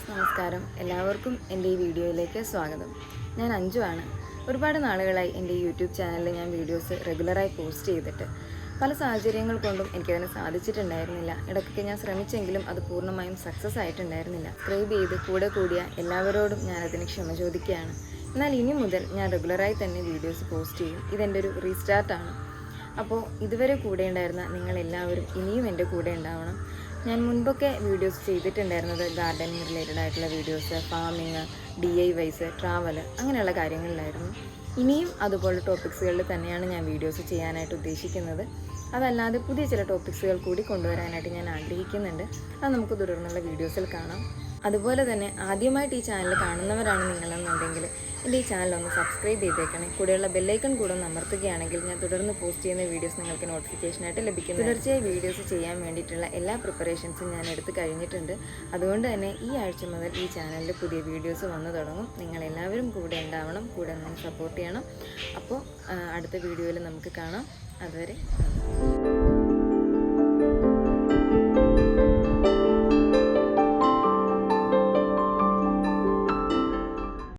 Friends, നമസ്കാരം. എല്ലാവർക്കും എൻ്റെ ഈ വീഡിയോയിലേക്ക് സ്വാഗതം. ഞാൻ അഞ്ജു ആണ്. ഒരുപാട് നാളുകളായി എൻ്റെ ഈ യൂട്യൂബ് ചാനലിൽ ഞാൻ വീഡിയോസ് റെഗുലറായി പോസ്റ്റ് ചെയ്തിട്ട് പല സാഹചര്യങ്ങൾ കൊണ്ടും എനിക്കതിന് സാധിച്ചിട്ടുണ്ടായിരുന്നില്ല. ഇടയ്ക്കൊക്കെ ഞാൻ ശ്രമിച്ചെങ്കിലും അത് പൂർണ്ണമായും സക്സസ് ആയിട്ടുണ്ടായിരുന്നില്ല. സബ്സ്ക്രൈബ് ചെയ്ത് കൂടെ കൂടിയ എല്ലാവരോടും ഞാനതിന് ക്ഷമ ചോദിക്കുകയാണ്. എന്നാൽ ഇനി മുതൽ ഞാൻ റെഗുലറായി തന്നെ വീഡിയോസ് പോസ്റ്റ് ചെയ്യും. ഇതെൻ്റെ ഒരു റീസ്റ്റാർട്ടാണ്. അപ്പോൾ ഇതുവരെ കൂടെ ഉണ്ടായിരുന്ന നിങ്ങളെല്ലാവരും ഇനിയും എൻ്റെ കൂടെ ഉണ്ടാവണം. ഞാൻ മുൻപൊക്കെ വീഡിയോസ് ചെയ്തിട്ടുണ്ടായിരുന്നത് ഗാർഡനിങ് റിലേറ്റഡ് ആയിട്ടുള്ള വീഡിയോസ്, ഫാമിങ്, DIYs, ട്രാവൽ, അങ്ങനെയുള്ള കാര്യങ്ങളിലായിരുന്നു. ഇനിയും അതുപോലെ ടോപ്പിക്സുകളിൽ തന്നെയാണ് ഞാൻ വീഡിയോസ് ചെയ്യാനായിട്ട് ഉദ്ദേശിക്കുന്നത്. അതല്ലാതെ പുതിയ ചില ടോപ്പിക്സുകൾ കൂടി കൊണ്ടുവരാനായിട്ട് ഞാൻ ആഗ്രഹിക്കുന്നുണ്ട്. അത് നമുക്ക് തുടർന്നുള്ള വീഡിയോസിൽ കാണാം. അതുപോലെ തന്നെ ആദ്യമായിട്ട് ഈ ചാനൽ കാണുന്നവരാണ് നിങ്ങളെന്നുണ്ടെങ്കിൽ എൻ്റെ ഈ ചാനൽ ഒന്ന് സബ്സ്ക്രൈബ് ചെയ്തേക്കണേ. കൂടെയുള്ള ബെല്ലൈക്കൺ കൂടെ ഒന്ന് അമർത്തുകയാണെങ്കിൽ ഞാൻ തുടർന്ന് പോസ്റ്റ് ചെയ്യുന്ന വീഡിയോസ് നിങ്ങൾക്ക് നോട്ടിഫിക്കേഷനായിട്ട് ലഭിക്കും. തുടർച്ചയായി വീഡിയോസ് ചെയ്യാൻ വേണ്ടിയിട്ടുള്ള എല്ലാ പ്രിപ്പറേഷൻസും ഞാൻ എടുത്ത് കഴിഞ്ഞിട്ടുണ്ട്. അതുകൊണ്ട് തന്നെ ഈ ആഴ്ച മുതൽ ഈ ചാനലിൽ പുതിയ വീഡിയോസ് വന്നു തുടങ്ങും. നിങ്ങളെല്ലാവരും കൂടെ ഉണ്ടാവണം, കൂടെ നിന്ന് സപ്പോർട്ട് ചെയ്യണം. അപ്പോൾ അടുത്ത വീഡിയോയിൽ നമുക്ക് കാണാം. അതുവരെ